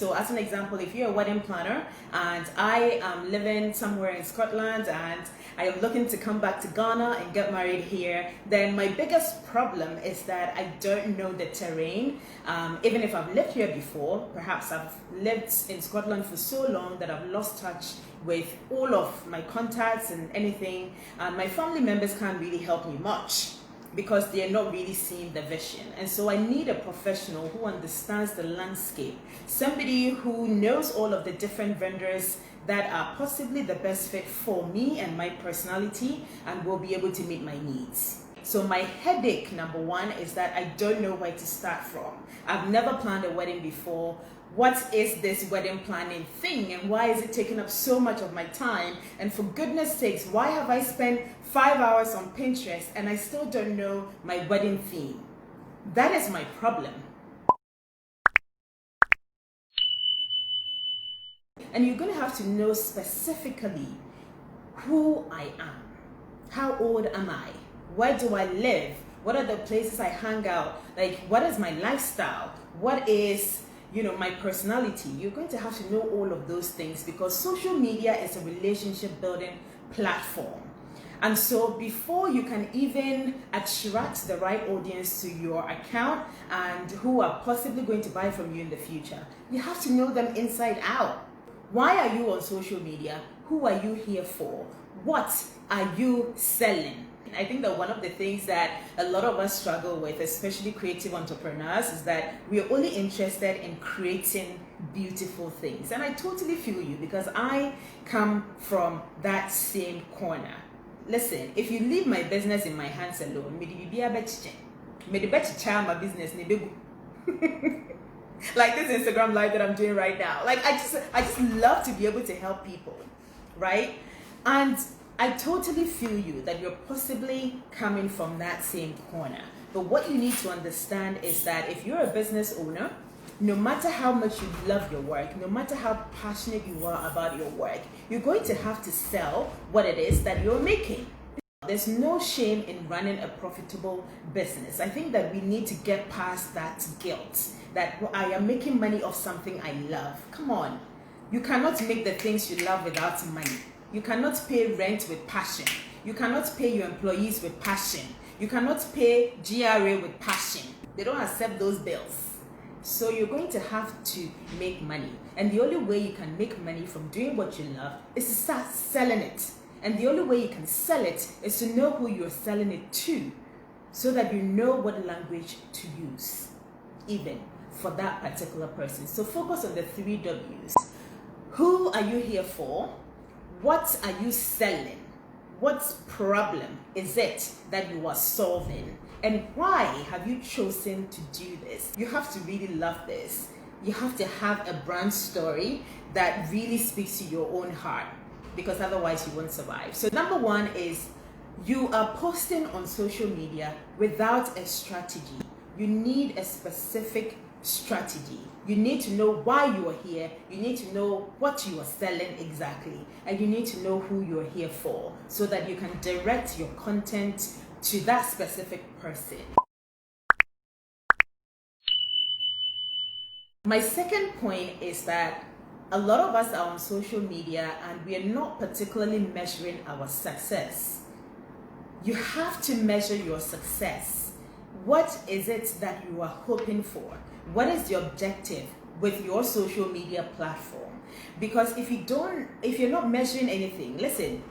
So as an example, if you're a wedding planner and I am living somewhere in Scotland and I am looking to come back to Ghana and get married here, then my biggest problem is that I don't know the terrain. Even if I've lived here before, perhaps I've lived in Scotland for so long that I've lost touch with all of my contacts and anything, and my family members can't really help me much because they're not really seeing the vision. And so I need a professional who understands the landscape, somebody who knows all of the different vendors that are possibly the best fit for me and my personality and will be able to meet my needs. So my headache number one is that I don't know where to start from. I've never planned a wedding before. What is this wedding planning thing and why is it taking up so much of my time? And for goodness sakes, why have I spent 5 hours on Pinterest and I still don't know my wedding theme? That is my problem. And you're going to have to know specifically who I am. How old am I? Where do I live? What are the places I hang out? Like, what is my lifestyle? What is, my personality? You're going to have to know all of those things because social media is a relationship building platform. And so before you can even attract the right audience to your account and who are possibly going to buy from you in the future, you have to know them inside out. Why are you on social media? Who are you here for? What are you selling? I think that one of the things that a lot of us struggle with, especially creative entrepreneurs, is that we are only interested in creating beautiful things. And I totally feel you because I come from that same corner. Listen, if you leave my business in my hands alone, my business like this Instagram live that I'm doing right now. Like I just love to be able to help people, right? And I totally feel you that you're possibly coming from that same corner. But what you need to understand is that if you're a business owner, no matter how much you love your work, no matter how passionate you are about your work, you're going to have to sell what it is that you're making. There's no shame in running a profitable business. I think that we need to get past that guilt that I am making money off something I love. Come on. You cannot make the things you love without money. You cannot pay rent with passion. You cannot pay your employees with passion. You cannot pay GRA with passion. They don't accept those bills. So you're going to have to make money. And the only way you can make money from doing what you love is to start selling it. And the only way you can sell it is to know who you're selling it to so that you know what language to use, even for that particular person. So focus on the 3 W's. Who are you here for? What are you selling? What problem is it that you are solving? And why have you chosen to do this? You have to really love this. You have to have a brand story that really speaks to your own heart, because otherwise you won't survive. So number one is you are posting on social media without a strategy. You need a specific strategy. You need to know why you are here. You need to know what you are selling exactly. And you need to know who you are here for so that you can direct your content to that specific person. My second point is that a lot of us are on social media and we are not particularly measuring our success. You have to measure your success. What is it that you are hoping for? What is the objective with your social media platform? Because if you're not measuring anything, listen,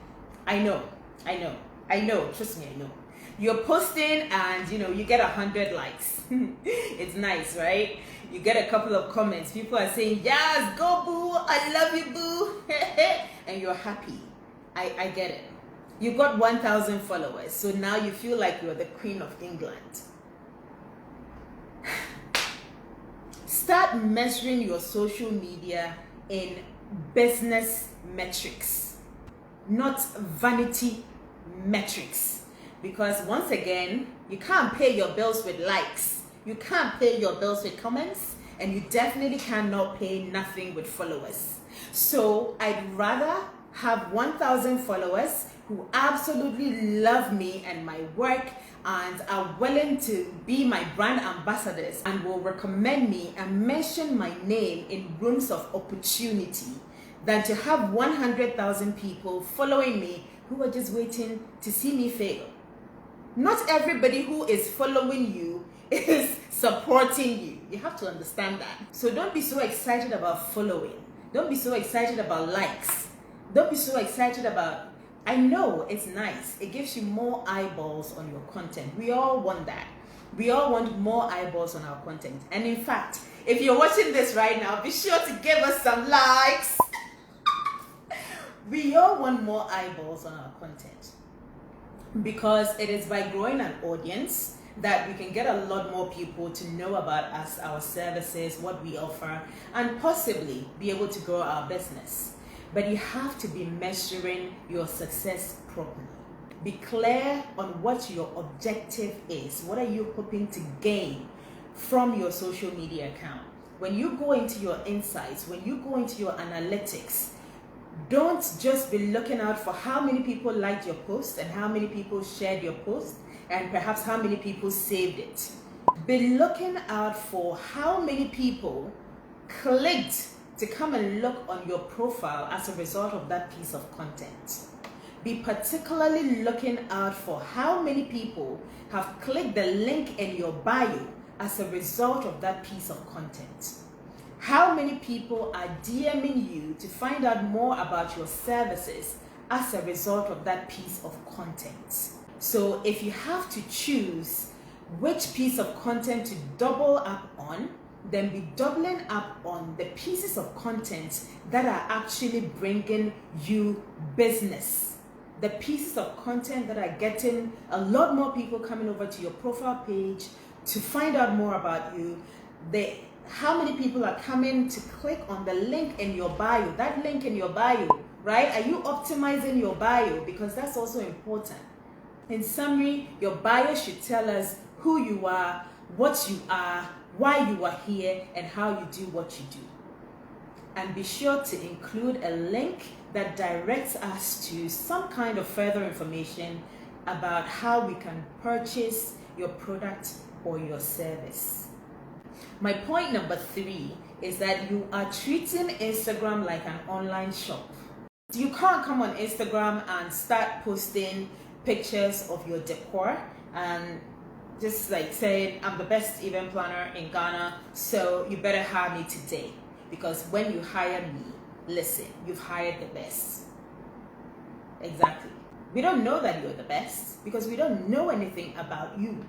I know, trust me, I know. You're posting and you get 100 likes. It's nice, right? You get a couple of comments. People are saying, yes, go boo, I love you boo. And you're happy. I get it. You got 1,000 followers. So now you feel like you're the Queen of England. Start measuring your social media in business metrics, not vanity metrics. Because once again, you can't pay your bills with likes. You can't pay your bills with comments, and you definitely cannot pay nothing with followers. So I'd rather have 1,000 followers who absolutely love me and my work and are willing to be my brand ambassadors and will recommend me and mention my name in rooms of opportunity than to have 100,000 people following me who are just waiting to see me fail. Not everybody who is following you is supporting you. You have to understand that. So don't be so excited about following. Don't be so excited about likes. Don't be so excited about, I know it's nice. It gives you more eyeballs on your content. We all want that. We all want more eyeballs on our content. And in fact, if you're watching this right now, be sure to give us some likes. We all want more eyeballs on our content, because it is by growing an audience that we can get a lot more people to know about us, our services, what we offer, and possibly be able to grow our business. But you have to be measuring your success properly. Be clear on what your objective is. What are you hoping to gain from your social media account? When you go into your insights, when you go into your analytics, don't just be looking out for how many people liked your post and how many people shared your post and perhaps how many people saved it. Be looking out for how many people clicked to come and look on your profile as a result of that piece of content. Be particularly looking out for how many people have clicked the link in your bio as a result of that piece of content. How many people are DMing you to find out more about your services as a result of that piece of content? So if you have to choose which piece of content to double up on, then be doubling up on the pieces of content that are actually bringing you business. The pieces of content that are getting a lot more people coming over to your profile page to find out more about you. How many people are coming to click on the link in your bio? That link in your bio, right? Are you optimizing your bio? Because that's also important. In summary, your bio should tell us who you are, what you are, why you are here, and how you do what you do. And be sure to include a link that directs us to some kind of further information about how we can purchase your product or your service. My point number 3 is that you are treating Instagram like an online shop. You can't come on Instagram and start posting pictures of your decor and just like saying, I'm the best event planner in Ghana, so you better hire me today. Because when you hire me, listen, you've hired the best. Exactly. We don't know that you're the best because we don't know anything about you.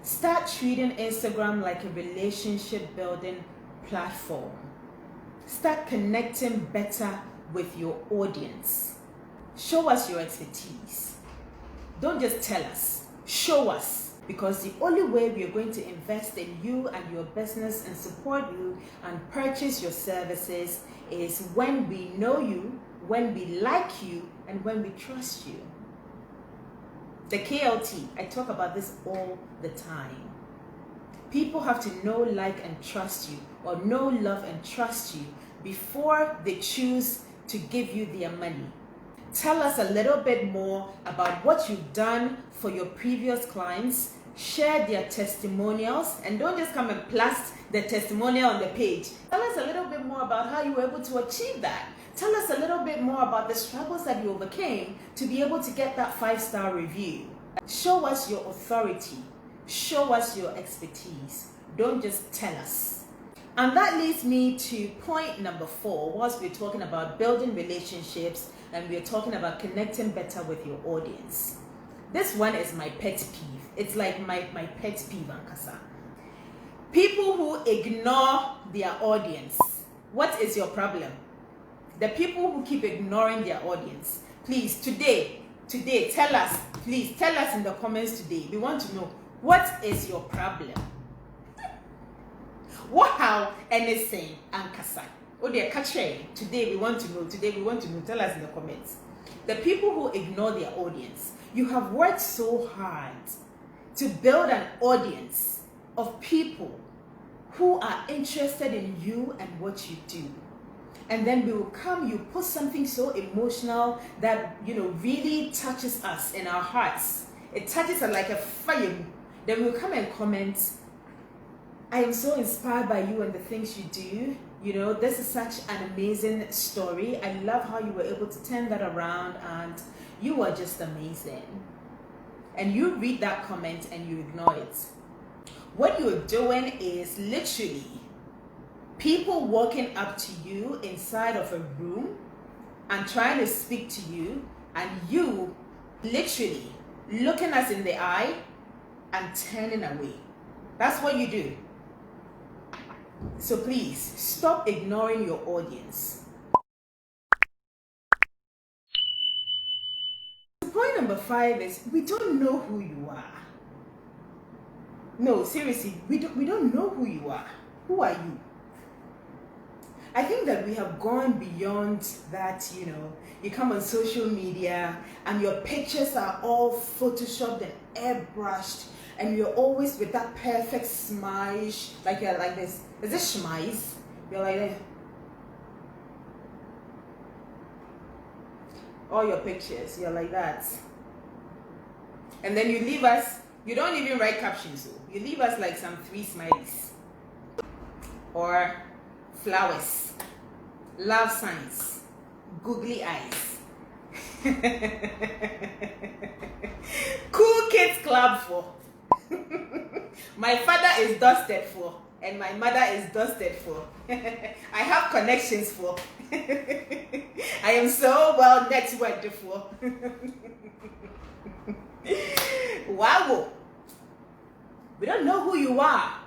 Start treating Instagram like a relationship building platform. Start connecting better with your audience. Show us your expertise. Don't just tell us, show us. Because the only way we are going to invest in you and your business and support you and purchase your services is when we know you, when we like you, and when we trust you. The KLT, I talk about this all the time. People have to know, like, and trust you, or know, love, and trust you before they choose to give you their money. Tell us a little bit more about what you've done for your previous clients. Share their testimonials, and don't just come and blast the testimonial on the page. Tell us a little bit more about how you were able to achieve that. Tell us a little bit more about the struggles that you overcame to be able to get that 5-star review. Show us your authority. Show us your expertise. Don't just tell us. And that leads me to point number 4. Whilst we're talking about building relationships and we're talking about connecting better with your audience. This one is my pet peeve. It's like my pet peeve, Ankasa. People who ignore their audience. What is your problem? The people who keep ignoring their audience. Please, today, tell us. Please, tell us in the comments today. We want to know, what is your problem? Wow, anything, Ankasa. Oh, they're catching. Today we want to know. Tell us in the comments. The people who ignore their audience. You have worked so hard to build an audience of people who are interested in you and what you do. And then we will come, you put something so emotional that, really touches us in our hearts. it touches us like a fire. Then we'll come and comment, I am so inspired by you and the things you do. You know, this is such an amazing story. I love how you were able to turn that around, and you are just amazing. And you read that comment and you ignore it. What you're doing is literally people walking up to you inside of a room and trying to speak to you, and you literally looking us in the eye and turning away. That's what you do. So please stop ignoring your audience. Point number 5 is we don't know who you are. No, seriously, we don't know who you are. Who are you? I think that we have gone beyond that. You know, you come on social media and your pictures are all photoshopped and airbrushed, and you're always with that perfect smile, like you're like this. Is this schmize? You're like this. All your pictures, you're like that. And then you leave us, you don't even write captions, so you leave us like some 3 smileys. Or flowers, love signs, googly eyes. Cool Kids Club for. My father is dusted for, and my mother is dusted for. I have connections for. I am so well networked for. Wow. We don't know who you are.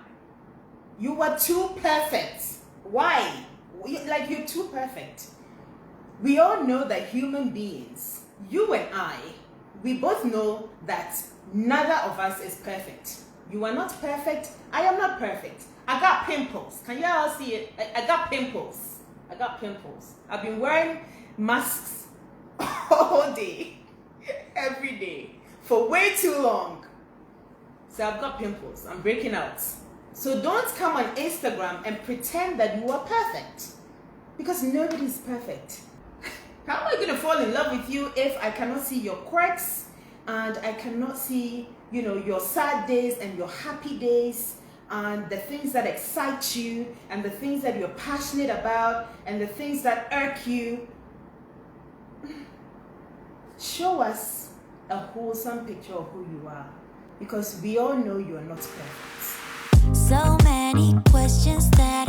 You are too perfect. Why? Like, you're too perfect. We all know that human beings, you and I, we both know that neither of us is perfect. You are not perfect. I am not perfect. I got pimples. Can you all see it? I got pimples. I got pimples. I've been wearing masks all day, every day, for way too long. So I've got pimples. I'm breaking out. So don't come on Instagram and pretend that you are perfect, because nobody's perfect. How am I going to fall in love with you if I cannot see your quirks, and I cannot see, you know, your sad days and your happy days, and the things that excite you, and the things that you're passionate about, and the things that irk you? Show us a wholesome picture of who you are, because we all know you are not perfect. So many questions that